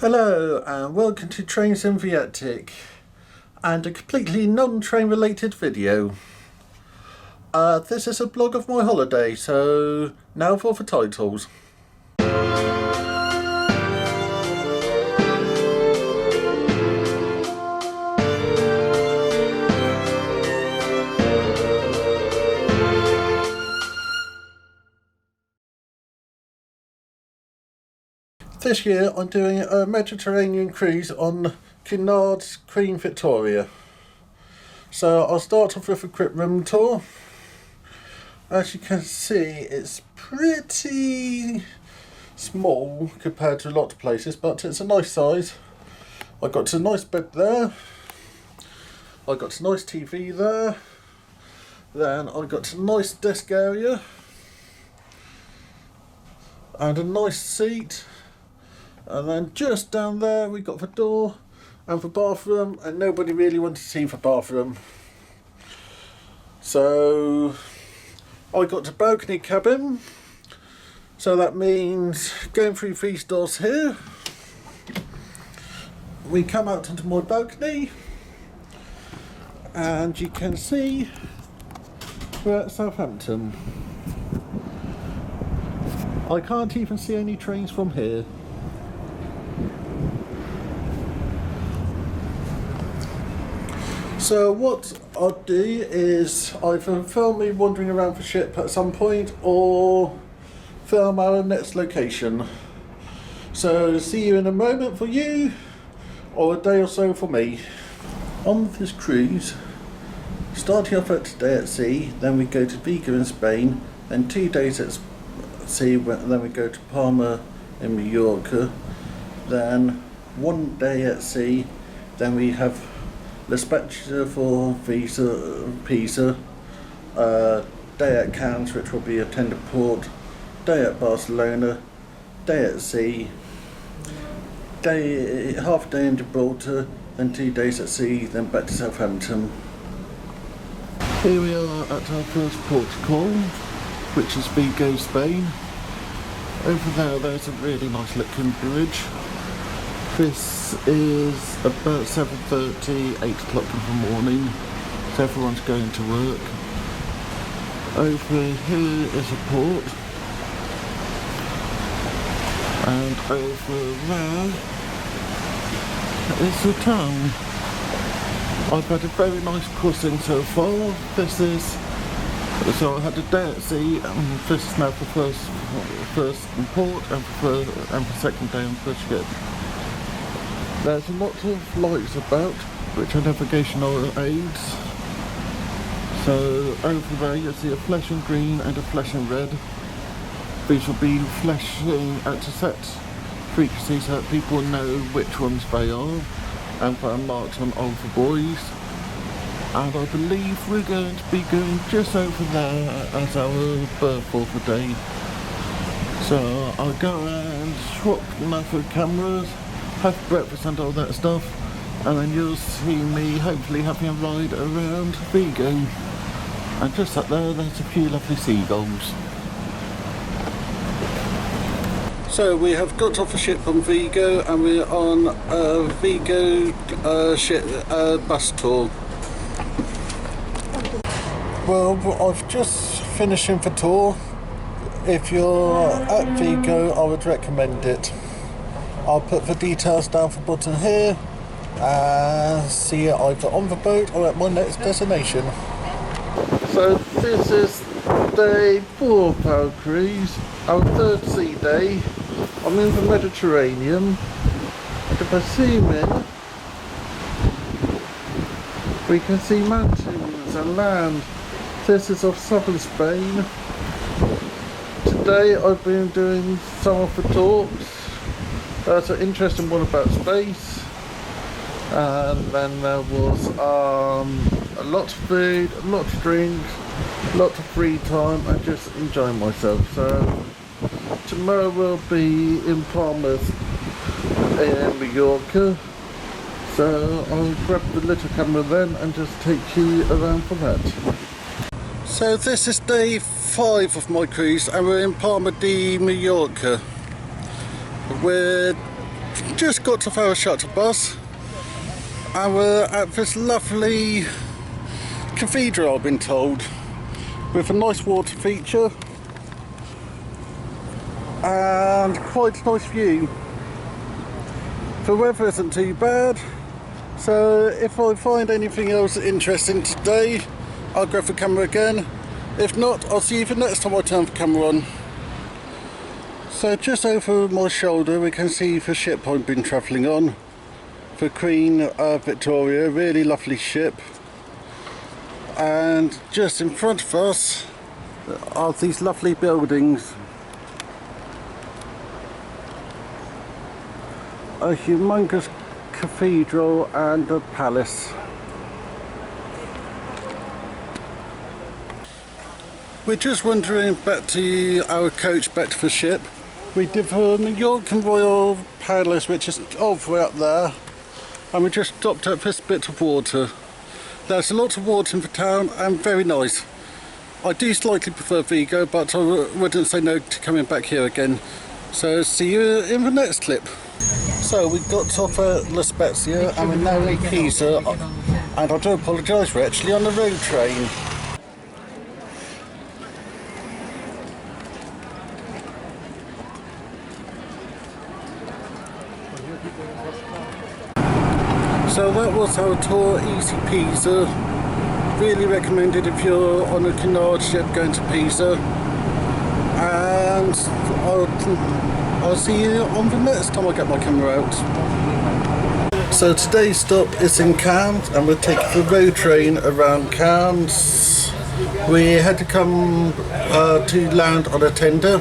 Hello and welcome to Trains in Viettic and a completely non-train related video. This is a blog of my holiday, so now for the titles. This year I'm doing a Mediterranean cruise on Cunard's Queen Victoria. So I'll start off with a quick room tour. As you can see, it's pretty small compared to a lot of places, but it's a nice size. I got a nice bed there. I got a nice TV there. Then I got a nice desk area. And a nice seat. And then just down there we got the door and the bathroom, and nobody really wanted to see the bathroom. So I got a balcony cabin. So that means going through these doors here, we come out onto my balcony and you can see we're at Southampton. I can't even see any trains from here. So what I'll do is either film me wandering around the ship at some point or film our next location. So see you in a moment for you, or a day or so for me. On this cruise, starting off at today at sea, then we go to Vigo in Spain, then 2 days at sea, then we go to Palma in Mallorca, then 1 day at sea, then we have La Spezia for Pisa, day at Cannes, which will be a tender port, day at Barcelona, day at sea, half a day in Gibraltar, then 2 days at sea, then back to Southampton. Here we are at our first port call, which is Vigo, Spain. Over there's a really nice looking bridge. This is about 7:30, 8 o'clock in the morning, so everyone's going to work. Over here is a port, and over there is the town. I've had a very nice crossing so far. So I had a day at sea, and this is now the first port, and the second day on the ship. There's a lot of lights about, which are navigational aids. So over there you'll see a flashing green and a flashing red. These will be flashing at a set frequency so that people know which ones they are, and they're marked on all the buoys. And I believe we're going to be going just over there as our berth for the day. So I'll go and swap another cameras, have breakfast and all that stuff, and then you'll see me hopefully having a ride around Vigo. And just up there's a few lovely seagulls. So we have got off the ship on Vigo and we're on a Vigo bus tour. Well, I've just finished the tour. If you're at Vigo, I would recommend it. I'll put the details down the bottom here, and see you either on the boat or at my next destination. So this is day 4 of our cruise, our third sea day. I'm in the Mediterranean, and if I zoom in, we can see mountains and land. This is of southern Spain. Today I've been doing some of the talks. That's an interesting one about space, and then there was a lot of food, a lot of drinks, a lot of free time, and just enjoying myself. So tomorrow we'll be in Palma in Mallorca, so I'll grab the little camera then and just take you around for that. So this is day 5 of my cruise and we're in Palma de Mallorca. We're just got off our shuttle bus and we're at this lovely cathedral, I've been told, with a nice water feature and quite a nice view. The weather isn't too bad, so if I find anything else interesting today, I'll grab the camera again. If not, I'll see you the next time I turn the camera on. So just over my shoulder we can see the ship I've been travelling on, the Queen Victoria, really lovely ship. And just in front of us are these lovely buildings. A humongous cathedral and a palace. We're just wandering back to our coach, back to the ship. We did the New York and Royal Palace, which is all the way up there, and we just stopped at this bit of water. There's a lot of water in the town and very nice. I do slightly prefer Vigo, but I wouldn't say no to coming back here again. So see you in the next clip. So we got off at La Spezia and we're now in Pisa, and I do apologise, we're actually on the road train. So that was our tour, easy Pisa. Really recommended if you're on a canard ship going to Pisa. And I'll see you on the next time I get my camera out. So today's stop is in Cannes and we're taking the road train around Cannes. We had to come to land on a tender,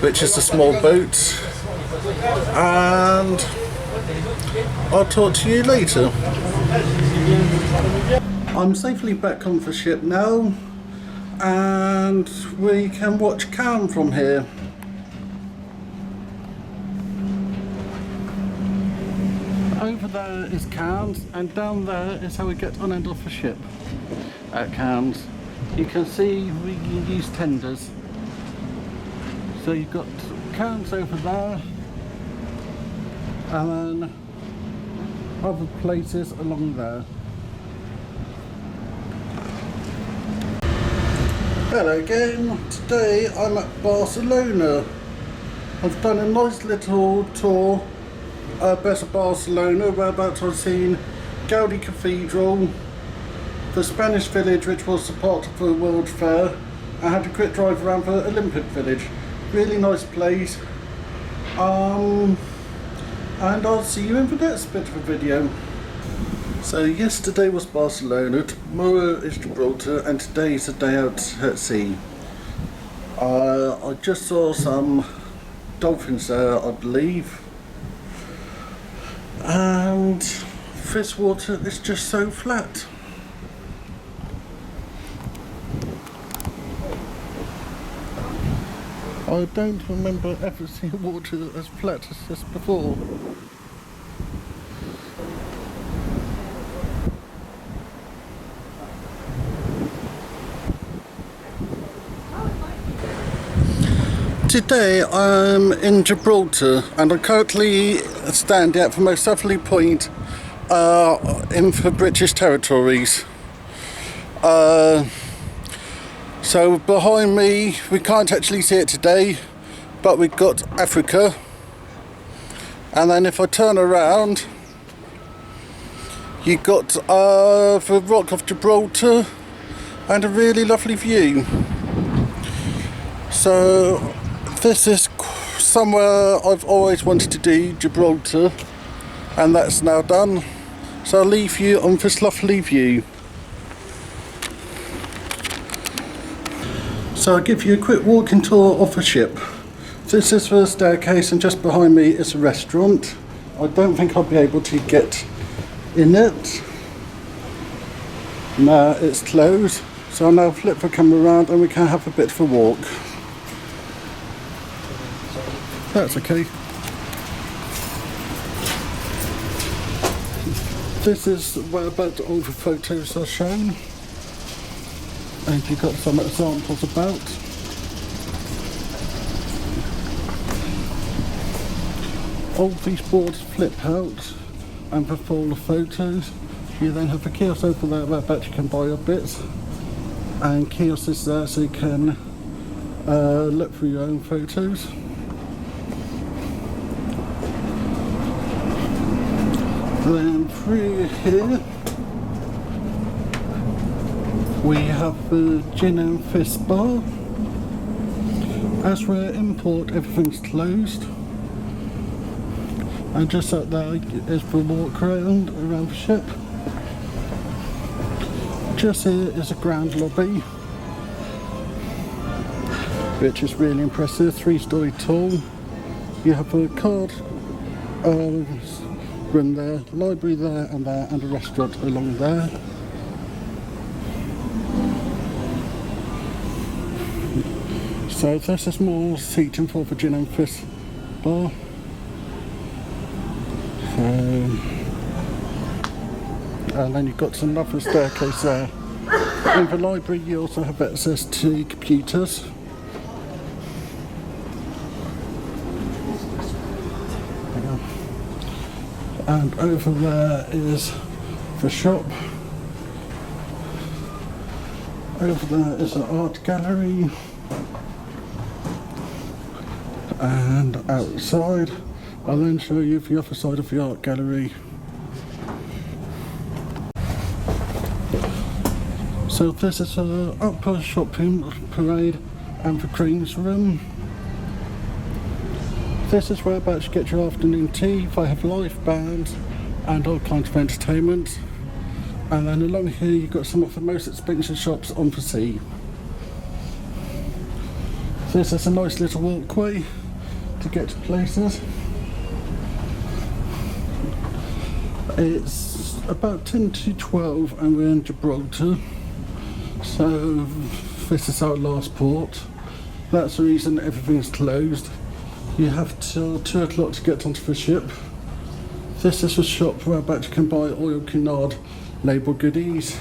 which is a small boat. And I'll talk to you later. I'm safely back on the ship now and we can watch Cannes from here. Over there is Cannes and down there is how we get on and off the ship at Cannes. You can see we use tenders. So you've got Cannes over there and then other places along there. Hello again, today I'm at Barcelona. I've done a nice little tour of Barcelona, whereabouts I've seen Gaudi Cathedral, the Spanish Village, which was a part of the World Fair. I had a quick drive around the Olympic Village. Really nice place. And I'll see you in the next bit of the video. So yesterday was Barcelona, tomorrow is Gibraltar, and today is a day out at sea. I just saw some dolphins there, I believe. And this water is just so flat. I don't remember ever seeing water as flat as this before. Today I'm in Gibraltar and I'm currently standing at the most southerly point in the British territories. So behind me, we can't actually see it today, but we've got Africa. And then if I turn around, you've got the Rock of Gibraltar and a really lovely view. So this is somewhere I've always wanted to do, Gibraltar, and that's now done. So I'll leave you on this lovely view. So I'll give you a quick walking tour of the ship. This is the staircase and just behind me is a restaurant. I don't think I'll be able to get in it. No, it's closed. So I'll now flip the camera around and we can have a bit of a walk. That's okay. This is where about all the photos are shown. And you've got some examples about. All these boards flip out and for all the photos. You then have the kiosk over there where you can buy your bits, and kiosk is there so you can look through your own photos. Then through here we have the Gin and Fizz bar. As we're import, everything's closed. And just up there is the walk around the ship. Just here is a grand lobby, which is really impressive, 3-story tall. You have a card room there, library there, and a restaurant along there. So this is more seating for the Gin and Fizz bar. And then you've got another staircase there. In the library you also have access to computers. And over there is the shop. Over there is an art gallery. And outside, I'll then show you the other side of the art gallery. So this is an upper shopping parade and the Queen's room. This is whereabouts you get your afternoon tea. They have live bands and all kinds of entertainment. And then along here you've got some of the most expensive shops on the sea. This is a nice little walkway to get to places. It's about 10 to 12 and we're in Gibraltar. So this is our last port. That's the reason everything's closed. You have till 2 o'clock to get onto the ship. This is a shop where you can buy Oil Cunard label goodies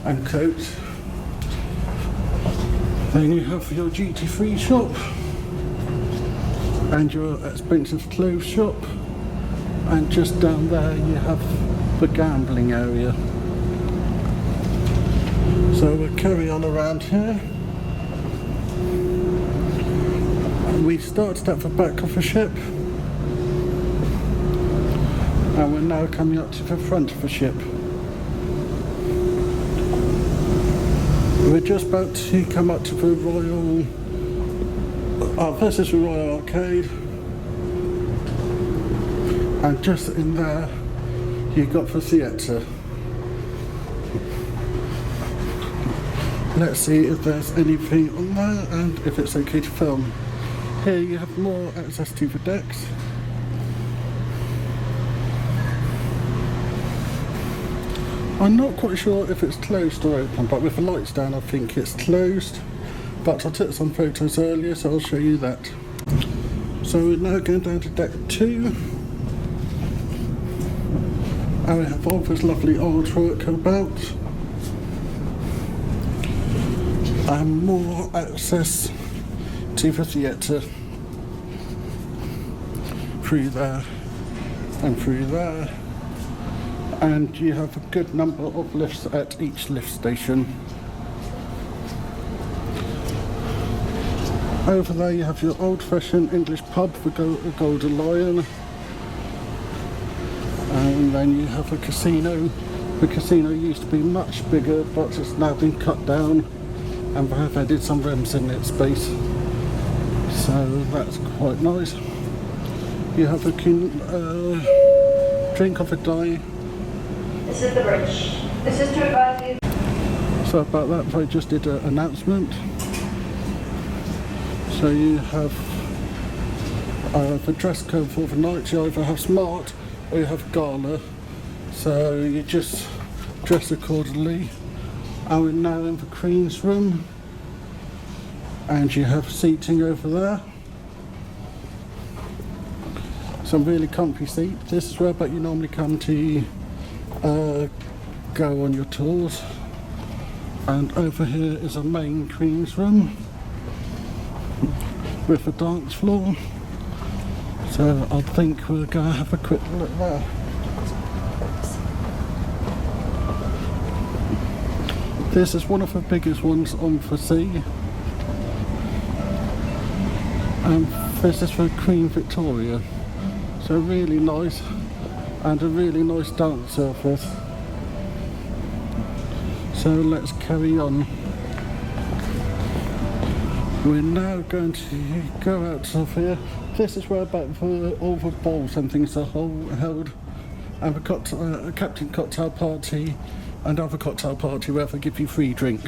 and coats. Then you have your duty-free shop and your expensive clothes shop, and just down there you have the gambling area. So we'll carry on around here. We started at the back of the ship and we're now coming up to the front of the ship. We're just about to come up to the Royal, this is the Royal Arcade, and just in there you've got the theatre. Let's see if there's anything on there and if it's okay to film. Here you have more access to the decks. I'm not quite sure if it's closed or open, but with the lights down I think it's closed. But I took some photos earlier, so I'll show you that. So we're now going down to deck 2. And we have all this lovely artwork about. And more access to the theatre. Through there and through there. And you have a good number of lifts at each lift station. Over there you have your old-fashioned English pub, the Golden Lion. And then you have a casino. The casino used to be much bigger, but it's now been cut down and they have added some rooms in its space. So that's quite nice. You have a drink of a day. This is the bridge. This is to advise you. So about that, they just did an announcement. So you have the dress code for the night. You either have smart or you have gala. So you just dress accordingly. And we're now in the Queen's room. And you have seating over there. Some really comfy seats. This is where you normally come to go on your tours. And over here is a main Queen's room with a dance floor. So I think we're going to have a quick look there. This is one of the biggest ones on the sea. And this is for Queen Victoria. So really nice, and a really nice dance surface. So let's carry on. We're now going to go out of here. This is where about all the balls and things are held, and the Captain Cocktail Party and other cocktail party where they give you free drink.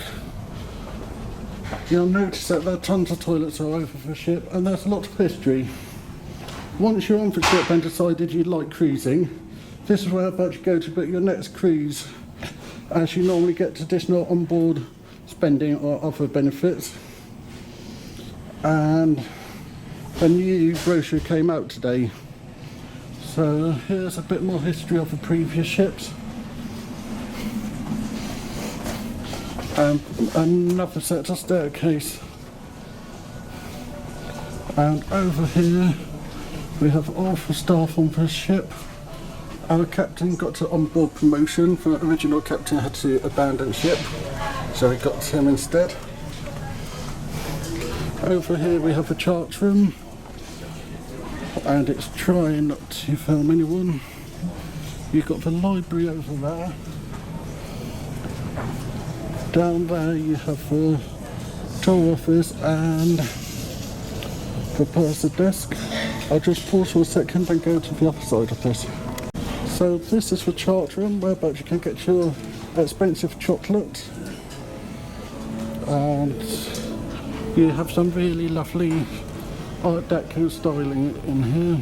You'll notice that there are tons of toilets all over the ship, and there's a lot of history. Once you're on the ship and decided you like cruising, this is where about you go to book your next cruise, as you normally get additional onboard spending or other benefits. And a new brochure came out today. So here's a bit more history of the previous ships. Another set of staircase. And over here we have all the staff on the ship. Our captain got an onboard promotion. The original captain had to abandon ship, so we got him instead. Over here we have a chart room, and it's trying not to film anyone. You've got the library over there. Down there you have the tour office and the purser desk. I'll just pause for a second and go to the other side of this. So this is the chart room whereby you can get your expensive chocolate, and you have some really lovely Art Deco styling in here,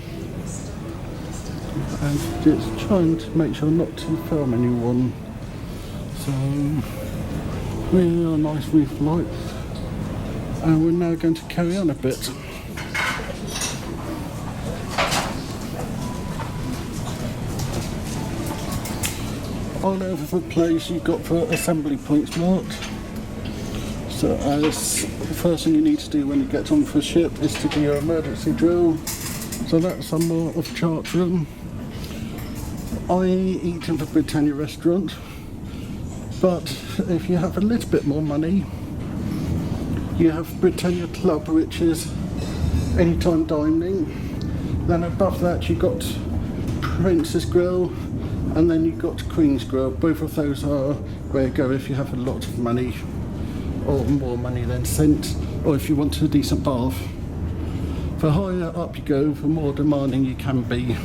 and it's trying to make sure not to film anyone. So really nice roof lights, and we're now going to carry on a bit. All over the place you've got the assembly points marked. So as the first thing you need to do when you get on the ship is to do your emergency drill. So that's some more of chart room. I eat in the Britannia restaurant, but if you have a little bit more money, you have Britannia Club, which is anytime dining. Then above that you've got Princess Grill, and then you've got Queen's Grill. Both of those are where you go if you have a lot of money, or more money than sent, or if you want a decent bath. The higher up you go, the more demanding you can be.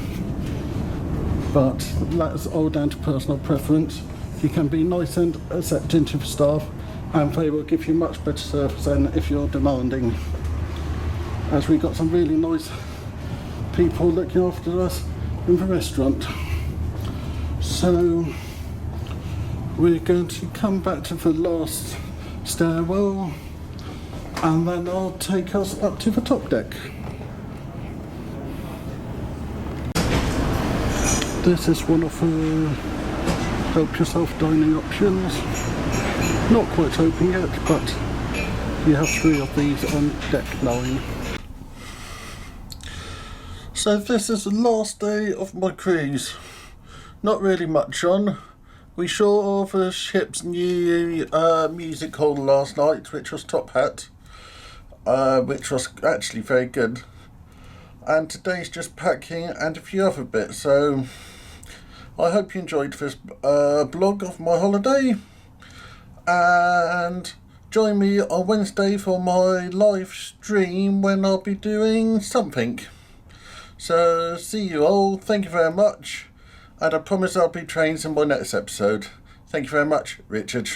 But that's all down to personal preference. You can be nice and accepting to the staff, and they will give you much better service than if you're demanding. As we got some really nice people looking after us in the restaurant. So we're going to come back to the last stairwell, and then I'll take us up to the top deck. This is one of the help yourself dining options. Not quite open yet, but you have 3 of these on deck 9. So this is the last day of my cruise. Not really much on. We saw the ship's new music hall last night, which was Top Hat, which was actually very good. And today's just packing and a few other bits. So I hope you enjoyed this blog of my holiday, and join me on Wednesday for my live stream when I'll be doing something. So see you all, thank you very much, and I promise I'll be trained in my next episode. Thank you very much, Richard.